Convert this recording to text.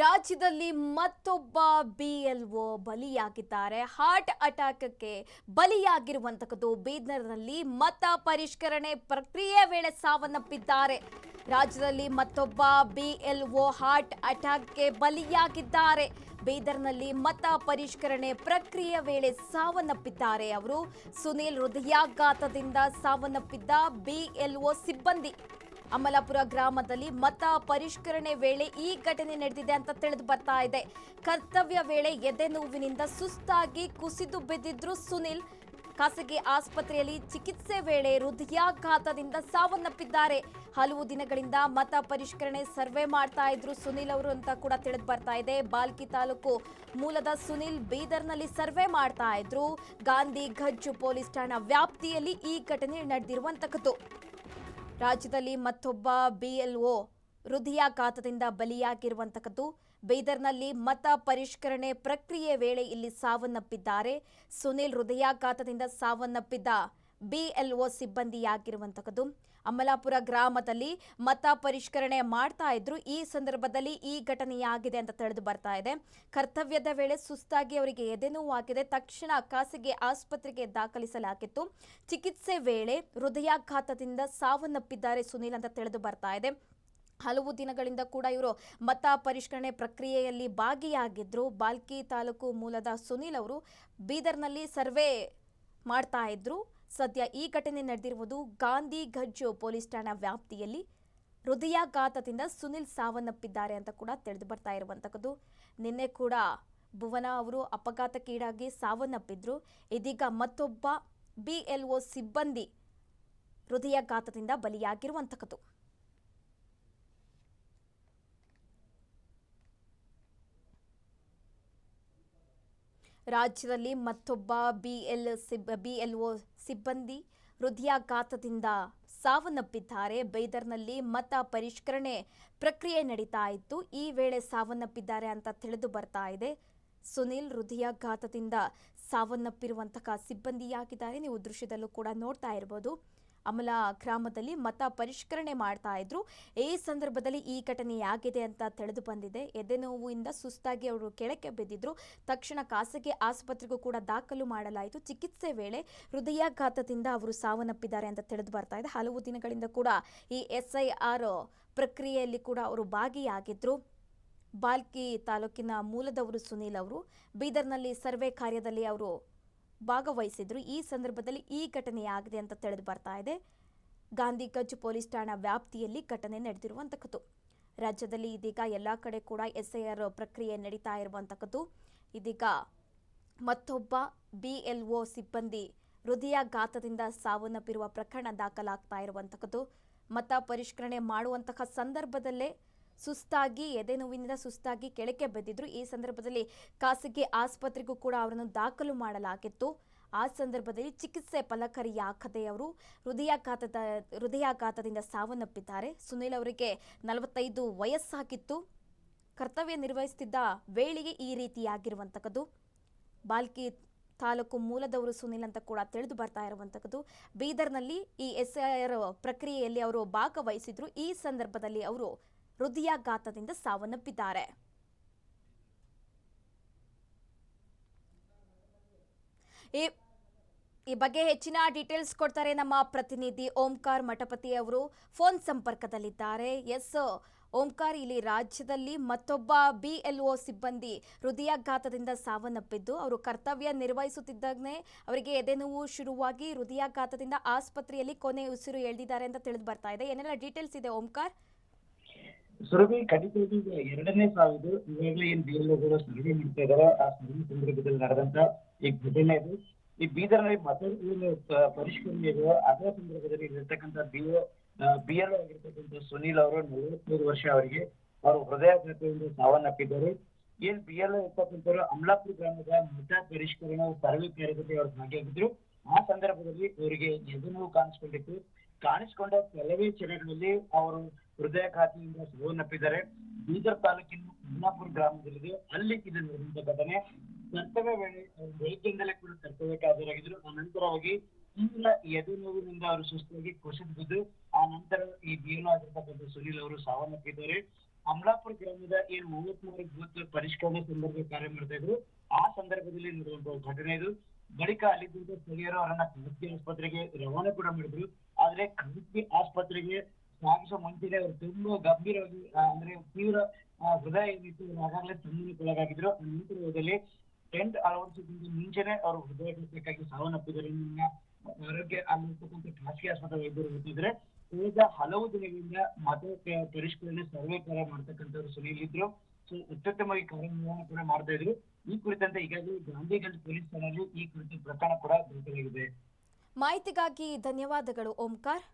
ರಾಜ್ಯದಲ್ಲಿ ಮತ್ತೊಬ್ಬ ಬಿಎಲ್ಒ ಬಲಿಯಾಗಿದ್ದಾರೆ. ಹಾರ್ಟ್ ಅಟ್ಯಾಕ್ಗೆ ಬಲಿಯಾಗಿರುವಂತದ್ದು ಬೀದರ್ನಲ್ಲಿ ಮತ ಪರಿಷ್ಕರಣೆ ಪ್ರಕ್ರಿಯೆ ವೇಳೆ ಸಾವನ್ನಪ್ಪಿದ್ದಾರೆ. ರಾಜ್ಯದಲ್ಲಿ ಮತ್ತೊಬ್ಬ ಬಿಎಲ್ಒ ಹಾರ್ಟ್ ಅಟ್ಯಾಕ್ಗೆ ಬಲಿಯಾಗಿದ್ದಾರೆ. ಬೀದರ್ನಲ್ಲಿ ಮತ ಪರಿಷ್ಕರಣೆ ಪ್ರಕ್ರಿಯೆ ವೇಳೆ ಸಾವನ್ನಪ್ಪಿದ್ದಾರೆ. ಅವರು ಸುನೀಲ್ ಹೃದಯಾಘಾತದಿಂದ ಸಾವನ್ನಪ್ಪಿದ್ದ ಬಿಎಲ್ಒ ಸಿಬ್ಬಂದಿ. ಅಮಲಾಪುರ ಗ್ರಾಮದಲ್ಲಿ ಮತ ಪರಿಷ್ಕರಣೆ ವೇಳೆ ಈ ಘಟನೆ ನಡೆದಿದೆ ಅಂತ ತಿಳಿದು ಬರ್ತಾ ಇದೆ. ಕರ್ತವ್ಯ ವೇಳೆ ಎದೆ ನೋವಿನಿಂದ ಸುಸ್ತಾಗಿ ಕುಸಿದು ಬಿದ್ದಿದ್ರು ಸುನಿಲ್. ಖಾಸಗಿ ಆಸ್ಪತ್ರೆಯಲ್ಲಿ ಚಿಕಿತ್ಸೆ ವೇಳೆ ಹೃದಯಾಘಾತದಿಂದ ಸಾವನ್ನಪ್ಪಿದ್ದಾರೆ. ಹಲವು ದಿನಗಳಿಂದ ಮತ ಪರಿಷ್ಕರಣೆ ಸರ್ವೆ ಮಾಡ್ತಾ ಇದ್ರು ಸುನಿಲ್ ಅವರು ಅಂತ ಕೂಡ ತಿಳಿದು ಬರ್ತಾ ಇದೆ. ಬಾಲ್ಕಿ ತಾಲೂಕು ಮೂಲದ ಸುನಿಲ್ ಬೀದರ್ನಲ್ಲಿ ಸರ್ವೆ ಮಾಡ್ತಾ ಇದ್ರು. ಗಾಂಧಿ ಘಜ್ ಪೊಲೀಸ್ ಠಾಣಾ ವ್ಯಾಪ್ತಿಯಲ್ಲಿ ಈ ಘಟನೆ ನಡೆದಿರುವಂತದ್ದು. ರಾಜ್ಯದಲ್ಲಿ ಮತ್ತೊಬ್ಬ ಬಿಎಲ್ಒ ಹೃದಯಾಘಾತದಿಂದ ಬಲಿಯಾಗಿರುವಂತದ್ದು. ಬೀದರ್ನಲ್ಲಿ ಮತ ಪರಿಷ್ಕರಣೆ ಪ್ರಕ್ರಿಯೆ ವೇಳೆ ಇಲ್ಲಿ ಸಾವನ್ನಪ್ಪಿದ್ದಾರೆ. ಸುನಿಲ್ ಹೃದಯಾಘಾತದಿಂದ ಸಾವನ್ನಪ್ಪಿದ್ದ ಬಿಎಲ್ಒ ಸಿಬ್ಬಂದಿಯಾಗಿರುವಂತದ್ದು. ಅಮಲಾಪುರ ಗ್ರಾಮದಲ್ಲಿ ಮತ ಪರಿಷ್ಕರಣೆ ಮಾಡ್ತಾ ಇದ್ರು. ಈ ಸಂದರ್ಭದಲ್ಲಿ ಈ ಘಟನೆಯಾಗಿದೆ ಅಂತ ತಿಳಿದು ಬರ್ತಾ ಇದೆ. ಕರ್ತವ್ಯದ ವೇಳೆ ಸುಸ್ತಾಗಿ ಅವರಿಗೆ ಎದೆನೋವಾಗಿದೆ. ತಕ್ಷಣ ಖಾಸಗಿ ಆಸ್ಪತ್ರೆಗೆ ದಾಖಲಿಸಲಾಗಿತ್ತು. ಚಿಕಿತ್ಸೆ ವೇಳೆ ಹೃದಯಾಘಾತದಿಂದ ಸಾವನ್ನಪ್ಪಿದ್ದಾರೆ ಸುನೀಲ್ ಅಂತ ತಿಳಿದು ಬರ್ತಾ ಇದೆ. ಹಲವು ದಿನಗಳಿಂದ ಕೂಡ ಇವರು ಮತ ಪರಿಷ್ಕರಣೆ ಪ್ರಕ್ರಿಯೆಯಲ್ಲಿ ಭಾಗಿಯಾಗಿದ್ರು. ಬಾಲ್ಕಿ ತಾಲೂಕು ಮೂಲದ ಸುನೀಲ್ ಅವರು ಬೀದರ್ನಲ್ಲಿ ಸರ್ವೆ ಮಾಡ್ತಾ ಇದ್ರು. ಸದ್ಯ ಈ ಘಟನೆ ನಡೆದಿರುವುದು ಗಾಂಧಿ ಘಜ್ ಪೊಲೀಸ್ ಠಾಣಾ ವ್ಯಾಪ್ತಿಯಲ್ಲಿ. ಹೃದಯಾಘಾತದಿಂದ ಸುನಿಲ್ ಸಾವನ್ನಪ್ಪಿದ್ದಾರೆ ಅಂತ ಕೂಡ ತಿಳಿದು ಬರ್ತಾ ಇರುವಂತದ್ದು. ನಿನ್ನೆ ಕೂಡ ಭುವನ ಅವರು ಅಪಘಾತಕ್ಕೀಡಾಗಿ ಸಾವನ್ನಪ್ಪಿದ್ರು. ಇದೀಗ ಮತ್ತೊಬ್ಬ ಬಿಎಲ್ಒ ಸಿಬ್ಬಂದಿ ಹೃದಯಾಘಾತದಿಂದ ಬಲಿಯಾಗಿರುವಂತದ್ದು. ರಾಜ್ಯದಲ್ಲಿ ಮತ್ತೊಬ್ಬ ಬಿಎಲ್ಒ ಸಿಬ್ಬಂದಿ ಹೃದಯಾಘಾತದಿಂದ ಸಾವನ್ನಪ್ಪಿದ್ದಾರೆ. ಬೀದರ್ನಲ್ಲಿ ಮತ ಪರಿಷ್ಕರಣೆ ಪ್ರಕ್ರಿಯೆ ನಡೀತಾ ಇತ್ತು. ಈ ವೇಳೆ ಸಾವನ್ನಪ್ಪಿದ್ದಾರೆ ಅಂತ ತಿಳಿದು ಬರ್ತಾ ಇದೆ. ಸುನಿಲ್ ಹೃದಯಾಘಾತದಿಂದ ಸಾವನ್ನಪ್ಪಿರುವಂತಹ ಸಿಬ್ಬಂದಿಯಾಗಿದ್ದಾರೆ. ನೀವು ದೃಶ್ಯದಲ್ಲೂ ಕೂಡ ನೋಡ್ತಾ ಇರಬಹುದು. ಅಮಲ ಗ್ರಾಮದಲ್ಲಿ ಮತ ಪರಿಷ್ಕರಣೆ ಮಾಡ್ತಾ ಇದ್ರು. ಈ ಸಂದರ್ಭದಲ್ಲಿ ಈ ಘಟನೆಯಾಗಿದೆ ಅಂತ ತಿಳಿದು ಬಂದಿದೆ. ಎದೆ ನೋವಿಂದ ಸುಸ್ತಾಗಿ ಅವರು ಕೆಳಕ್ಕೆ ಬಿದ್ದಿದ್ರು. ತಕ್ಷಣ ಖಾಸಗಿ ಆಸ್ಪತ್ರೆಗೂ ಕೂಡ ದಾಖಲು ಮಾಡಲಾಯಿತು. ಚಿಕಿತ್ಸೆ ವೇಳೆ ಹೃದಯಾಘಾತದಿಂದ ಅವರು ಸಾವನ್ನಪ್ಪಿದ್ದಾರೆ ಅಂತ ತಿಳಿದು ಬರ್ತಾ ಇದೆ. ಹಲವು ದಿನಗಳಿಂದ ಕೂಡ ಈ SIR ಪ್ರಕ್ರಿಯೆಯಲ್ಲಿ ಕೂಡ ಅವರು ಭಾಗಿಯಾಗಿದ್ರು. ಬಾಲ್ಕಿ ತಾಲೂಕಿನ ಮೂಲದವರು ಸುನೀಲ್ ಅವರು ಬೀದರ್ನಲ್ಲಿ ಸರ್ವೆ ಕಾರ್ಯದಲ್ಲಿ ಅವರು ಭಾಗವಹಿಸಿದ್ರು. ಈ ಸಂದರ್ಭದಲ್ಲಿ ಈ ಘಟನೆಯಾಗಿದೆ ಅಂತ ತಿಳಿದು ಬರ್ತಾ ಇದೆ. ಗಾಂಧಿ ಘಜ್ ಪೊಲೀಸ್ ಠಾಣಾ ವ್ಯಾಪ್ತಿಯಲ್ಲಿ ಘಟನೆ ನಡೆದಿರುವಂತದ್ದು. ರಾಜ್ಯದಲ್ಲಿ ಇದೀಗ ಎಲ್ಲ ಕಡೆ ಕೂಡ SIR ಪ್ರಕ್ರಿಯೆ ನಡೀತಾ ಇರುವಂತದ್ದು. ಇದೀಗ ಮತ್ತೊಬ್ಬ ಬಿಎಲ್ಒ ಸಿಬ್ಬಂದಿ ಹೃದಯಾಘಾತದಿಂದ ಸಾವನ್ನಪ್ಪಿರುವ ಪ್ರಕರಣ ದಾಖಲಾಗ್ತಾ ಇರುವಂತದ್ದು. ಮತ ಪರಿಷ್ಕರಣೆ ಮಾಡುವಂತಹ ಸಂದರ್ಭದಲ್ಲೇ ಸುಸ್ತಾಗಿ ಎದೆ ನೋವಿನಿಂದ ಸುಸ್ತಾಗಿ ಕೆಳಕ್ಕೆ ಬಿದ್ದಿದ್ರು. ಈ ಸಂದರ್ಭದಲ್ಲಿ ಖಾಸಗಿ ಆಸ್ಪತ್ರೆಗೂ ಕೂಡ ಅವರನ್ನು ದಾಖಲು ಮಾಡಲಾಗಿತ್ತು. ಆ ಸಂದರ್ಭದಲ್ಲಿ ಚಿಕಿತ್ಸೆ ಫಲಕಾರಿಯಾಗದೆ ಅವರು ಹೃದಯಾಘಾತದಿಂದ ಸಾವನ್ನಪ್ಪಿದ್ದಾರೆ. ಸುನೀಲ್ ಅವರಿಗೆ 45 ವಯಸ್ಸಾಗಿತ್ತು. ಕರ್ತವ್ಯ ನಿರ್ವಹಿಸುತ್ತಿದ್ದ ವೇಳೆಗೆ ಈ ರೀತಿಯಾಗಿರುವಂತದ್ದು. ಬಾಲ್ಕಿ ತಾಲೂಕು ಮೂಲದವರು ಸುನೀಲ್ ಅಂತ ಕೂಡ ತಿಳಿದು ಬರ್ತಾ ಇರುವಂತದ್ದು. ಬೀದರ್ನಲ್ಲಿ ಈ SIR ಪ್ರಕ್ರಿಯೆಯಲ್ಲಿ ಅವರು ಭಾಗವಹಿಸಿದ್ರು. ಈ ಸಂದರ್ಭದಲ್ಲಿ ಅವರು ಹೃದಯಾಘಾತದಿಂದ ಸಾವನ್ನಪ್ಪಿದ್ದಾರೆ. ಈ ಬಗ್ಗೆ ಹೆಚ್ಚಿನ ಡೀಟೇಲ್ಸ್ ಕೊಡ್ತಾರೆ ನಮ್ಮ ಪ್ರತಿನಿಧಿ ಓಂಕಾರ್ ಮಠಪತಿ ಅವರು ಫೋನ್ ಸಂಪರ್ಕದಲ್ಲಿದ್ದಾರೆ. ಎಸ್ ಓಂಕಾರ್, ಇಲ್ಲಿ ರಾಜ್ಯದಲ್ಲಿ ಮತ್ತೊಬ್ಬ ಬಿಎಲ್ಒ ಸಿಬ್ಬಂದಿ ಹೃದಯಾಘಾತದಿಂದ ಸಾವನ್ನಪ್ಪಿದ್ದು, ಅವರು ಕರ್ತವ್ಯ ನಿರ್ವಹಿಸುತ್ತಿದ್ದಾಗನೇ ಅವರಿಗೆ ಎದೆನೋವು ಶುರುವಾಗಿ ಹೃದಯಾಘಾತದಿಂದ ಆಸ್ಪತ್ರೆಯಲ್ಲಿ ಕೊನೆ ಉಸಿರು ಎಳೆದಿದ್ದಾರೆ ಅಂತ ತಿಳಿದು ಬರ್ತಾ ಇದೆ. ಏನೆಲ್ಲ ಡೀಟೇಲ್ಸ್ ಇದೆ ಓಂಕಾರ್? ಸುರಭಿ, ಖಂಡಿತವಾಗಿ ಎರಡನೇ ಸಾವಿದ್ದು ಈಗಾಗಲೇ ಏನ್ ಬಿಎಲ್ಒಗಳು ಸರ್ವೆ ಮಾಡ್ತಾ ಇದಾರೆ. ಆ ಸರ್ವೆ ಸಂದರ್ಭದಲ್ಲಿ ನಡೆದಂತ ಈ ಘಟನೆ ಇದು. ಈ ಬೀದರ್ನಲ್ಲಿ ಮತ ಪರಿಷ್ಕರಣೆ ಇದೆ. ಅದೇ ಸಂದರ್ಭದಲ್ಲಿ ಇರ್ತಕ್ಕಂಥ ಬಿಎಲ್ಒ ಆಗಿರ್ತಕ್ಕಂಥ ಸುನೀಲ್ ಅವರು 43 ವರ್ಷ ಅವರಿಗೆ ಅವರು ಹೃದಯಾಘಾತದಿಂದ ಸಾವನ್ನಪ್ಪಿದ್ದಾರೆ. ಏನ್ ಬಿಎಲ್ಒ ಇರ್ತಕ್ಕಂಥವ್ರು ಅಮಲಾಪುರ ಗ್ರಾಮದ ಮತ ಪರಿಷ್ಕರಣೆ ಸರ್ವೆ ಕಾರ್ಯದಲ್ಲಿ ಅವರು ಭಾಗಿಯಾಗಿದ್ರು. ಆ ಸಂದರ್ಭದಲ್ಲಿ ಅವರಿಗೆ ಎದೆ ನೋವು ಕಾಣಿಸಿಕೊಂಡ ಕೆಲವೇ ಕ್ಷಣಗಳಲ್ಲಿ ಅವರು ಹೃದಯಾಘಾತದಿಂದ ಸಾವನ್ನಪ್ಪಿದ್ದಾರೆ. ಬೀದರ್ ತಾಲೂಕಿನ ಅಮಲಾಪುರ ಗ್ರಾಮದಲ್ಲಿದೆ. ಅಲ್ಲಿ ಇದು ನಡೆದಂತ ಘಟನೆ. ಕರ್ತವ್ಯ ವೇಳೆ ಬೆಳಗ್ಗೆಯಿಂದಲೇ ಕೂಡ ಕರ್ತವ್ಯಕ್ಕೆ ಹಾಜರಾಗಿದ್ರು. ಆ ನಂತರವಾಗಿ ತೀವ್ರ ಎದೆ ನೋವಿನಿಂದ ಅವರು ಸುಸ್ತಾಗಿ ಕುಸಿದು ಬಿದ್ದು ಆ ನಂತರ ಈ ಬಿಎಲ್ಒ ಆಗಿರ್ತಕ್ಕಂಥ ಸುನೀಲ್ ಅವರು ಸಾವನ್ನಪ್ಪಿದ್ದಾರೆ. ಅಮಲಾಪುರ ಗ್ರಾಮದ ಏನ್ 33 ಬೂತ್ ಪರಿಷ್ಕರಣೆ ಸಂದರ್ಭ ಕಾರ್ಯ ಮಾಡ್ತಾ ಇದ್ರು. ಆ ಸಂದರ್ಭದಲ್ಲಿ ನಡೆದಂತಹ ಘಟನೆ ಇದು. ಬಳಿಕ ಅಲ್ಲಿದ್ದ ಸ್ಥಳೀಯರು ಅವರನ್ನ ಖಾಸಗಿ ಆಸ್ಪತ್ರೆಗೆ ರವಾನೆ ಕೂಡ ಮಾಡಿದ್ರು. ಆದ್ರೆ ಖಾಸಗಿ ಆಸ್ಪತ್ರೆಗೆ ಸಾಗಿಸುವ ಮುಂಚೆನೆ ಅವರು ತುಂಬಾ ಗಂಭೀರವಾಗಿ ಅಂದ್ರೆ ತೀವ್ರ ಹೃದಯ ಏನಿತ್ತು ಆಗಾಗಲೇ ಸಂಬಂಧಕ್ಕೊಳಗಾಗಿದ್ರು. ಆ ನಂತರದಲ್ಲಿ ಟೆಂಟ್ ಅಳವಡಿಸೋದ್ರಿಂದ ಮುಂಚೆನೆ ಅವರು ಹೃದಯಾಘಾತಕ್ಕಾಗಿ ಸಾವನ್ನಪ್ಪಿದ್ದಾರೆ. ಆರೋಗ್ಯ ಅಲ್ಲಿರ್ತಕ್ಕಂಥ ಖಾಸಗಿ ಆಸ್ಪತ್ರೆ ವೈದ್ಯರು ಹೇಳ್ತಿದ್ರೆ ಕಳೆದ ಹಲವು ದಿನಗಳಿಂದ ಮತ ಪರಿಷ್ಕರಣೆ ಸರ್ವೆ ಕಾರ್ಯ ಮಾಡ್ತಕ್ಕಂಥವ್ರು ಸುನೀಲ್. ಸೊ ಅತ್ಯುತ್ತಮವಾಗಿ ಕಾರ್ಯನಿರ್ವಹಣೆ ಕೂಡ ಮಾಡ್ತಾ ಇದ್ರು. ಈ ಕುರಿತಂತೆ ಈಗಾಗಲೇ ಗಾಂಧಿಗಂಜ್ ಪೊಲೀಸ್ ಠಾಣೆಯಲ್ಲಿ ಈ ಕುರಿತು ಪ್ರಕರಣ ಕೂಡ ದಾಖಲಾಗಿದೆ. ಮಾಹಿತಿಗಾಗಿ ಧನ್ಯವಾದಗಳು ಓಂಕಾರ್.